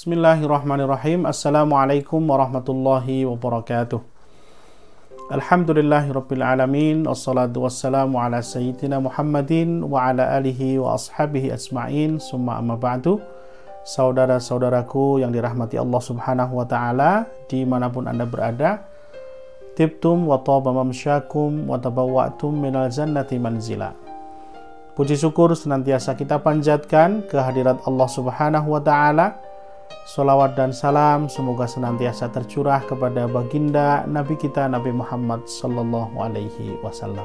Bismillahirrahmanirrahim. Assalamualaikum warahmatullahi wabarakatuh. Alhamdulillahirabbil alamin. Wassalatu wassalamu ala sayyidina Muhammadin wa ala alihi wa ashabihi ajma'in. Summa amma ba'du. Saudara-saudaraku yang dirahmati Allah Subhanahu wa taala dimanapun Anda berada, tibtum wa taba mamsyakum wa tabawwa'tum minal jannati manzila. Puji syukur senantiasa kita panjatkan kehadirat Allah Subhanahu wa taala. Sholawat dan salam semoga senantiasa tercurah kepada baginda Nabi kita Nabi Muhammad sallallahu alaihi wasallam.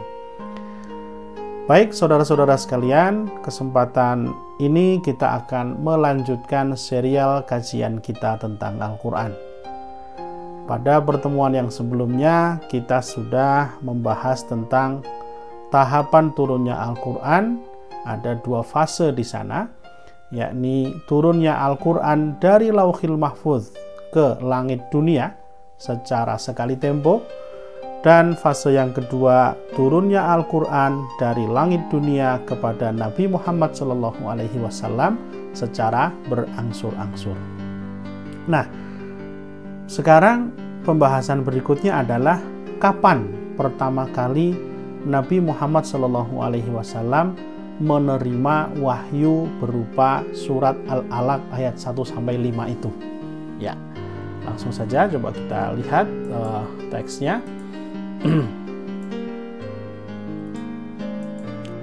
Baik saudara-saudara sekalian, kesempatan ini kita akan melanjutkan serial kajian kita tentang Al-Quran. Pada pertemuan yang sebelumnya kita sudah membahas tentang tahapan turunnya Al-Quran. Ada dua fase di sana, yakni turunnya Al-Quran dari Lauhil Mahfuz ke langit dunia secara sekali tempo, dan fase yang kedua turunnya Al-Quran dari langit dunia kepada Nabi Muhammad SAW secara berangsur-angsur. Nah, sekarang pembahasan berikutnya adalah kapan pertama kali Nabi Muhammad SAW menerima wahyu berupa surat Al-Alaq ayat 1-5 itu. Ya, langsung saja coba kita lihat teksnya.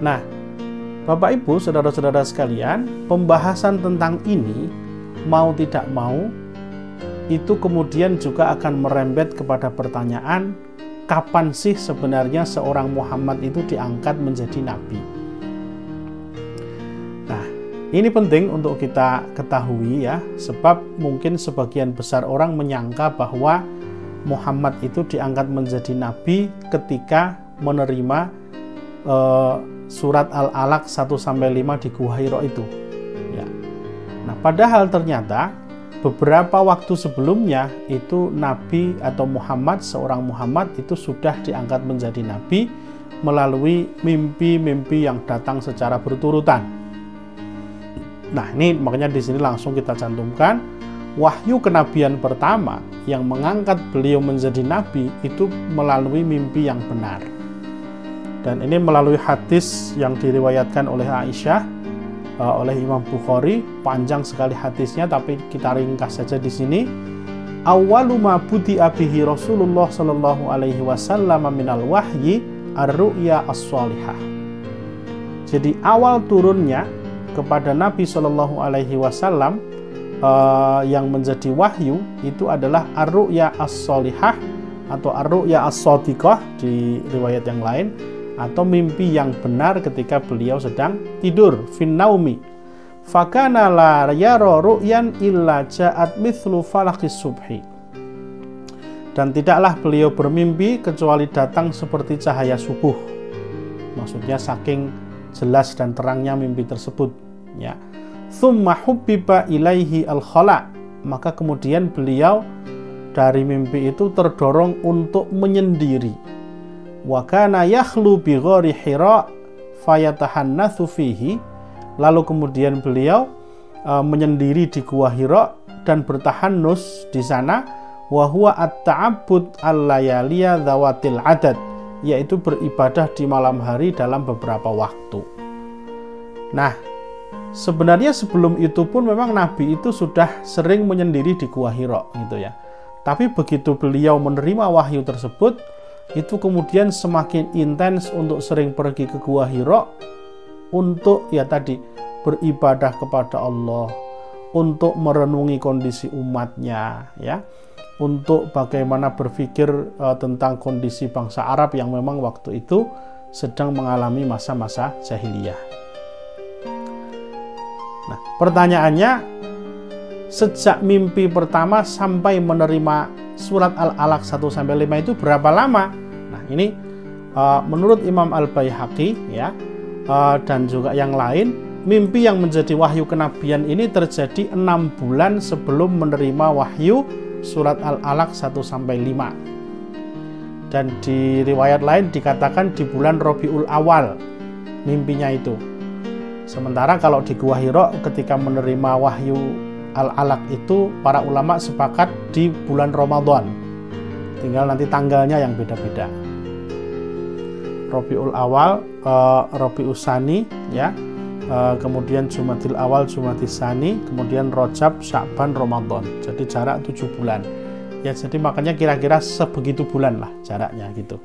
Nah, Bapak Ibu, saudara-saudara sekalian, pembahasan tentang ini mau tidak mau itu kemudian juga akan merembet kepada pertanyaan, kapan sih sebenarnya seorang Muhammad itu diangkat menjadi nabi? Ini penting untuk kita ketahui ya, sebab mungkin sebagian besar orang menyangka bahwa Muhammad itu diangkat menjadi nabi ketika menerima surat Al-Alaq 1-5 di Gua Hira itu. Ya. Nah, padahal ternyata beberapa waktu sebelumnya itu Nabi atau Muhammad, seorang Muhammad itu sudah diangkat menjadi nabi melalui mimpi-mimpi yang datang secara berturutan. Nah, ini makanya di sini langsung kita cantumkan wahyu kenabian pertama yang mengangkat beliau menjadi nabi itu melalui mimpi yang benar. Dan ini melalui hadis yang diriwayatkan oleh Aisyah, oleh Imam Bukhari, panjang sekali hadisnya tapi kita ringkas saja di sini. Awwalu ma budi'a bihi Rasulullah sallallahu alaihi wasallam minal wahyi ar-ru'ya as-shalihah. Jadi awal turunnya kepada Nabi Shallallahu Alaihi Wasallam yang menjadi wahyu itu adalah ar-ru'ya as-shalihah atau ar-ru'ya as-shadiqah di riwayat yang lain, atau mimpi yang benar ketika beliau sedang tidur fin naumi. Fakana la yara ru'yan illa ja'at mithlu falaqis subhi. Dan tidaklah beliau bermimpi kecuali datang seperti cahaya subuh. Maksudnya saking jelas dan terangnya mimpi tersebut. Ya, thumma hubbiba ilaihi al-khala, maka kemudian beliau dari mimpi itu terdorong untuk menyendiri. Wa kana yakhlu bi ghari Hira fayatahannatsu fihi, lalu kemudian beliau menyendiri di Gua Hira dan bertahannus di sana. Wa huwa at-ta'abbud al-layaliya dzawatil adad, yaitu beribadah di malam hari dalam beberapa waktu. Nah, sebenarnya sebelum itu pun memang Nabi itu sudah sering menyendiri di Gua Hira gitu ya. Tapi begitu beliau menerima wahyu tersebut, itu kemudian semakin intens untuk sering pergi ke Gua Hira untuk ya tadi beribadah kepada Allah, untuk merenungi kondisi umatnya ya, untuk bagaimana berpikir tentang kondisi bangsa Arab yang memang waktu itu sedang mengalami masa-masa jahiliyah. Nah, pertanyaannya, sejak mimpi pertama sampai menerima surat Al-Alaq 1-5 itu berapa lama? Nah, ini menurut Imam Al-Baihaqi ya, dan juga yang lain, mimpi yang menjadi wahyu kenabian ini terjadi 6 bulan sebelum menerima wahyu surat Al-Alaq 1-5. Dan di riwayat lain dikatakan di bulan Rabiul Awal mimpinya itu. Sementara kalau di Gua Hira ketika menerima wahyu Al-Alaq itu para ulama sepakat di bulan Ramadan. Tinggal nanti tanggalnya yang beda-beda. Rabiul Awal, Rabiul Tsani, ya. Kemudian Jumadil Awal, Jumadil Tsani, kemudian Rajab, Sya'ban, Ramadan. Jadi jarak 7 bulan. Ya, jadi makanya kira-kira sebegitu bulan lah jaraknya gitu.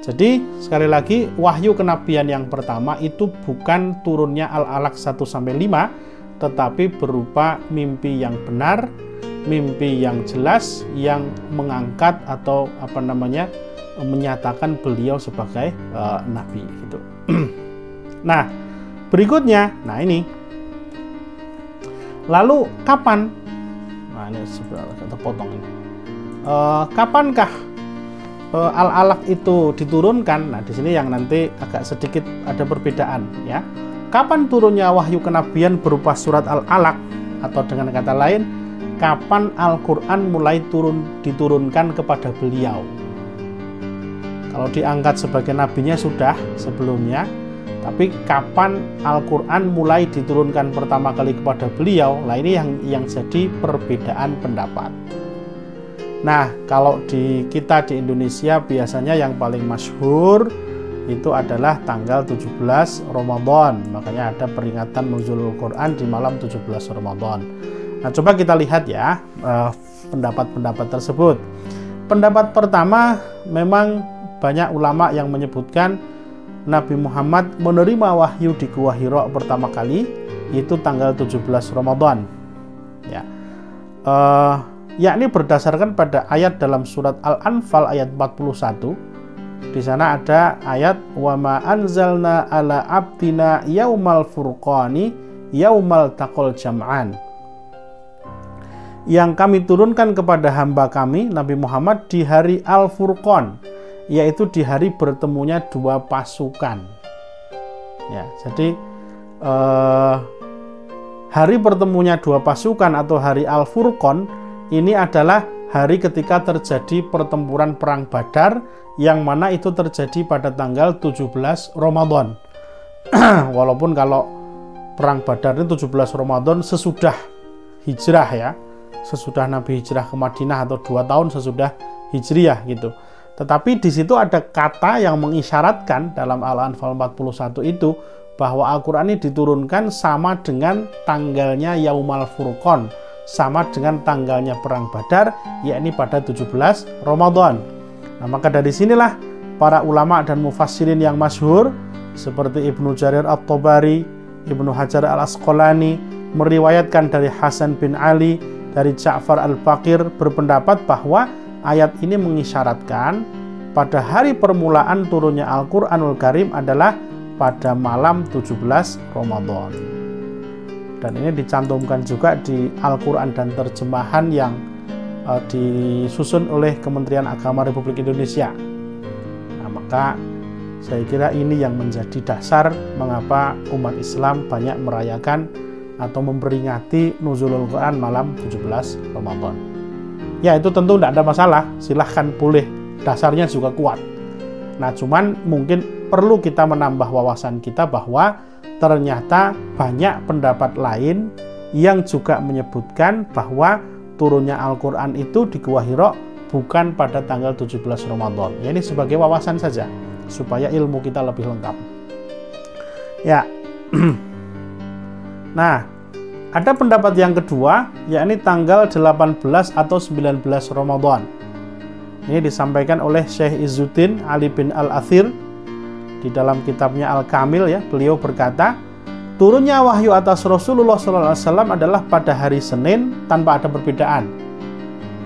Jadi sekali lagi, wahyu kenabian yang pertama itu bukan turunnya Al-Alaq 1-5, tetapi berupa mimpi yang benar, mimpi yang jelas, yang mengangkat atau menyatakan beliau sebagai nabi gitu. Nah, berikutnya, ini. Lalu kapan? Nah, ini sebenarnya terpotong ini. Kapankah Al-Alaq itu diturunkan? Nah, di sini yang nanti agak sedikit ada perbedaan, ya. Kapan turunnya wahyu kenabian berupa surat Al-Alaq, atau dengan kata lain, kapan Al-Quran mulai diturunkan kepada beliau? Kalau diangkat sebagai nabinya sudah sebelumnya, tapi kapan Al-Quran mulai diturunkan pertama kali kepada beliau? Nah, ini yang jadi perbedaan pendapat. Nah, kalau kita di Indonesia biasanya yang paling masyhur itu adalah tanggal 17 Ramadan. Makanya ada peringatan nuzulul Quran di malam 17 Ramadan. Nah, coba kita lihat ya pendapat-pendapat tersebut. Pendapat pertama, memang banyak ulama yang menyebutkan Nabi Muhammad menerima wahyu di Gua Hira pertama kali itu tanggal 17 Ramadan. Ya. Yakni berdasarkan pada ayat dalam surat Al-Anfal ayat 41. Di sana ada ayat wa ma anzalna ala abdina yaumal furqani yaumal taqal jam'an. Yang kami turunkan kepada hamba kami Nabi Muhammad di hari Al-Furqan, yaitu di hari bertemunya dua pasukan. Ya, jadi hari bertemunya dua pasukan atau hari Al-Furqan ini adalah hari ketika terjadi pertempuran perang Badar, yang mana itu terjadi pada tanggal 17 Ramadan. Walaupun kalau perang Badar itu 17 Ramadan sesudah hijrah ya, sesudah Nabi hijrah ke Madinah atau 2 tahun sesudah hijriah gitu. Tetapi di situ ada kata yang mengisyaratkan dalam Al-Anfal 41 itu bahwa Al-Quran ini diturunkan sama dengan tanggalnya Yaumal Furqan, sama dengan tanggalnya perang Badar, yakni pada 17 Ramadan. Nah, maka dari sinilah para ulama dan mufassirin yang masyhur seperti Ibnu Jarir At-Tabari, Ibnu Hajar Al-Asqalani meriwayatkan dari Hasan bin Ali, dari Ja'far Al-Baqir berpendapat bahwa ayat ini mengisyaratkan pada hari permulaan turunnya Al-Quranul Karim adalah pada malam 17 Ramadan. Dan ini dicantumkan juga di Al-Quran dan terjemahan yang disusun oleh Kementerian Agama Republik Indonesia. Nah, maka saya kira ini yang menjadi dasar mengapa umat Islam banyak merayakan atau memperingati nuzulul Quran malam 17 Ramadan. Ya, itu tentu tidak ada masalah, silahkan boleh, dasarnya juga kuat. Nah, cuman mungkin perlu kita menambah wawasan kita bahwa ternyata banyak pendapat lain yang juga menyebutkan bahwa turunnya Al-Quran itu di Gua Hira bukan pada tanggal 17 Ramadan. Ya, ini sebagai wawasan saja supaya ilmu kita lebih lengkap. Ya. Nah, ada pendapat yang kedua, yakni tanggal 18 atau 19 Ramadan. Ini disampaikan oleh Syekh Izzuddin Ali bin Al-Athir di dalam kitabnya Al-Kamil ya. Beliau berkata, turunnya wahyu atas Rasulullah SAW adalah pada hari Senin tanpa ada perbedaan.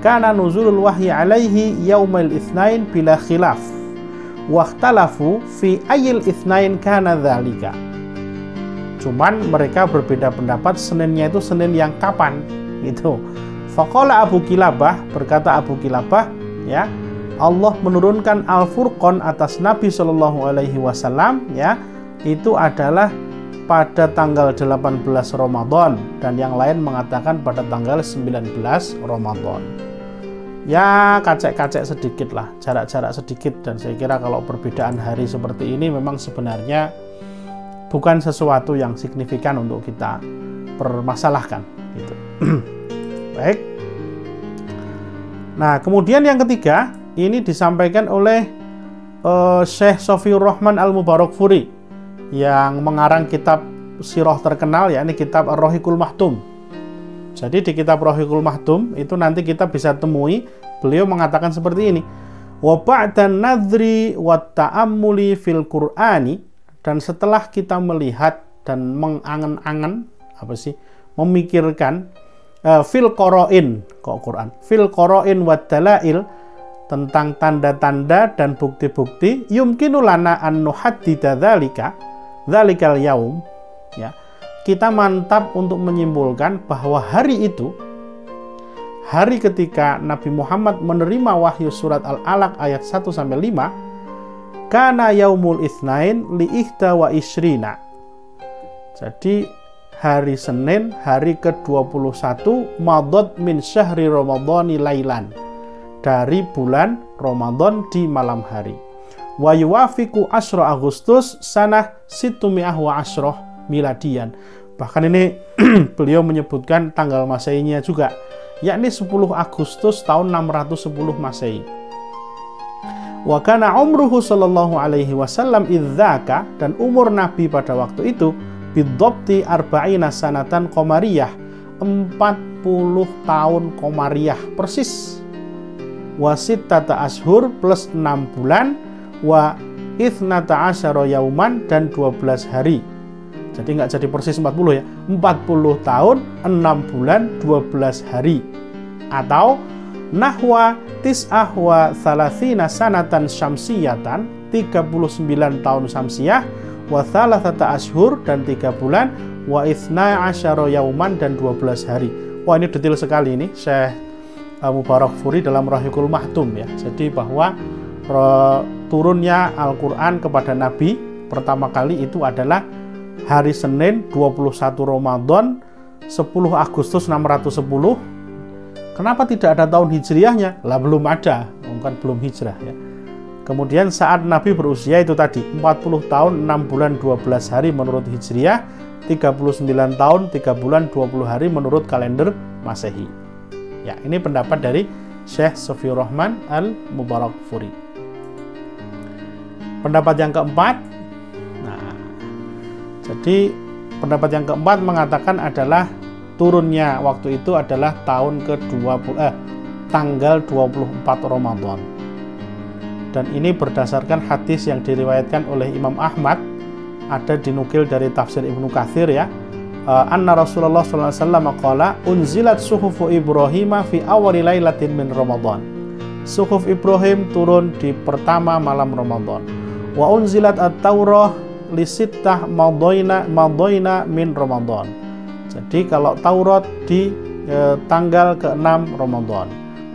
Kana nuzulul wahyi alaihi yaumil itsnain bila khilaf. Wakhtalafu fi ayil itsnain kana dzalika. Cuman mereka berbeda pendapat Seninnya itu Senin yang kapan gitu. Faqala Abu Kilabah, berkata Abu Kilabah ya, Allah menurunkan Al-Furqan atas Nabi Shallallahu alaihi wasallam ya, itu adalah pada tanggal 18 Ramadan, dan yang lain mengatakan pada tanggal 19 Ramadan. Ya, kacek-kacek sedikit lah, jarak-jarak sedikit, dan saya kira kalau perbedaan hari seperti ini memang sebenarnya bukan sesuatu yang signifikan untuk kita permasalahkan gitu. Baik. Nah, kemudian yang ketiga, ini disampaikan oleh Syekh Sofiur Rahman Al-Mubarakfuri yang mengarang kitab sirah terkenal, yakni kitab Ar-Rahiqul Mahtum. Jadi di kitab Rahiqul Mahtum itu nanti kita bisa temui beliau mengatakan seperti ini. Wa ba'dan nadri wa ta'ammuli fil Qur'ani, dan setelah kita melihat dan mengangen-angen memikirkan fil qoro'in, kok Quran, fil qoro'in wa dalail, tentang tanda-tanda dan bukti-bukti, yumkinu lana an nuhaddida dzalikal yaum, ya. Kita mantap untuk menyimpulkan bahwa hari itu, hari ketika Nabi Muhammad menerima wahyu surat Al-Alaq ayat 1-5, kana yaumul itsnain li ihda wa isrina. Jadi hari Senin, hari ke-21 madad min syahri ramadhani lailan, dari bulan Ramadan di malam hari. Wa yuwafiqu asyra Agustus sanah situmi'ah wa asyroh miladian. Bahkan ini beliau menyebutkan tanggal Masehinya juga, yakni 10 Agustus tahun 610 Masehi. Wa kana umruhu sallallahu alaihi wasallam idzaka, dan umur Nabi pada waktu itu bidhabti arba'ina sanatan qamariyah, 40 tahun qamariyah persis. Wa sittata ashur plus 6 bulan, wa ithnata asyara yauman, dan 12 hari. Jadi nggak jadi persis 40 ya, 40 tahun, 6 bulan, 12 hari. Atau nahwa tis'ah wa thalathina sanatan syamsiyatan, 39 tahun syamsiyah, wa thalathata ashur, dan 3 bulan, wa ithna asyara yauman, dan 12 hari. Wah, ini detail sekali ini Syekh Mubarakfuri dalam Rahiqul Mahtum, ya. Jadi bahwa turunnya Al-Quran kepada Nabi pertama kali itu adalah hari Senin 21 Ramadan 10 Agustus 610. Kenapa tidak ada tahun hijriahnya? Lah belum ada, kan belum hijrah, ya. Kemudian saat Nabi berusia itu tadi 40 tahun 6 bulan 12 hari menurut hijriah, 39 tahun 3 bulan 20 hari menurut kalender Masehi. Ya, ini pendapat dari Syekh Sofiur Rahman Al-Mubarakfuri. Pendapat yang keempat, nah, jadi pendapat yang keempat mengatakan adalah turunnya waktu itu adalah tanggal 24 Ramadan. Dan ini berdasarkan hadis yang diriwayatkan oleh Imam Ahmad, ada dinukil dari tafsir Ibnu Katsir, ya. Anna Rasulullah sallallahu alaihi wasallam qala unzilat suhufu Ibrahim fi awwali lailatin min Ramadan. Suhuf Ibrahim turun di pertama malam Ramadan. Wa unzilat at-Taurah li sittah madhaina min Ramadan. Jadi kalau Taurat di tanggal ke-6 Ramadan.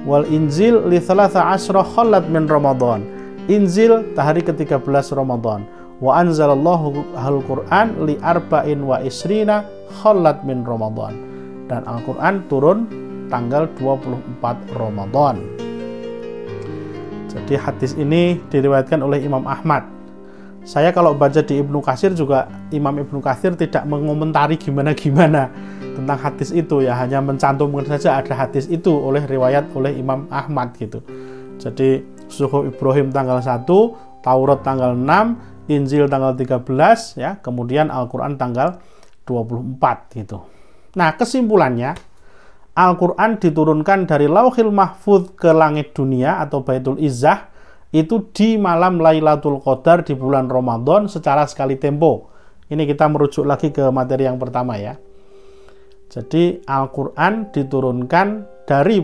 Wal Injil li thalatha asyra khallat min Ramadan. Injil hari ke-13 Ramadan. Wa anzalallahu al-Qur'an li arba'in wa isrina khallat min Ramadan. Dan Al-Qur'an turun tanggal 24 Ramadan. Jadi hadis ini diriwayatkan oleh Imam Ahmad. Saya kalau baca di Ibnu Katsir juga, Imam Ibnu Katsir tidak mengomentari gimana-gimana tentang hadis itu, ya, hanya mencantumkan saja ada hadis itu riwayat oleh Imam Ahmad gitu. Jadi suhuf Ibrahim tanggal 1, Taurat tanggal 6, Injil tanggal 13, ya, kemudian Al-Qur'an tanggal 24 gitu. Nah, kesimpulannya, Al-Qur'an diturunkan dari Lauhil Mahfuz ke langit dunia atau Baitul Izzah itu di malam Lailatul Qadar di bulan Ramadan secara sekali tempo. Ini kita merujuk lagi ke materi yang pertama, ya. Jadi Al-Qur'an diturunkan dari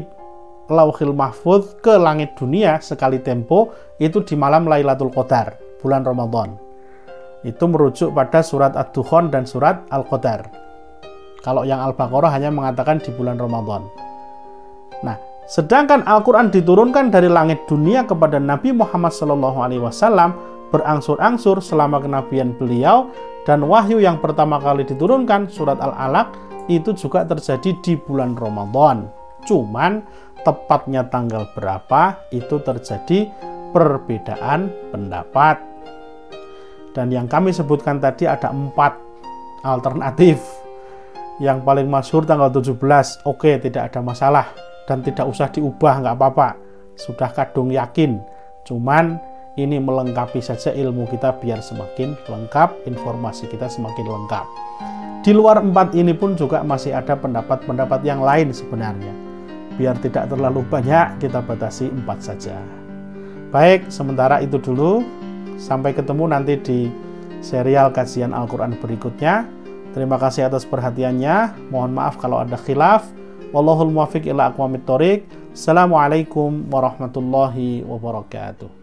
Lauhil Mahfuz ke langit dunia sekali tempo itu di malam Lailatul Qadar bulan Ramadan. Itu merujuk pada surat Ad-Dukhan dan surat Al-Qadar. Kalau yang Al-Baqarah hanya mengatakan di bulan Ramadan. Nah, sedangkan Al-Quran diturunkan dari langit dunia kepada Nabi Muhammad SAW berangsur-angsur selama kenabian beliau, dan wahyu yang pertama kali diturunkan surat Al-Alaq itu juga terjadi di bulan Ramadan. Cuman tepatnya tanggal berapa itu terjadi perbedaan pendapat. Dan yang kami sebutkan tadi ada 4 alternatif. yang paling masyhur tanggal 17. Oke, tidak ada masalah dan tidak usah diubah, nggak apa-apa. Sudah kadung yakin. Cuman ini melengkapi saja ilmu kita biar semakin lengkap, informasi kita semakin lengkap. Di luar 4 ini pun juga masih ada pendapat-pendapat yang lain sebenarnya. Biar tidak terlalu banyak, kita batasi 4 saja. Baik, sementara itu dulu. Sampai ketemu nanti di serial kajian Al-Quran berikutnya. Terima kasih atas perhatiannya. Mohon maaf kalau ada khilaf. Wallahul muwaffiq ila aqwamit thoriq. Assalamualaikum warahmatullahi wabarakatuh.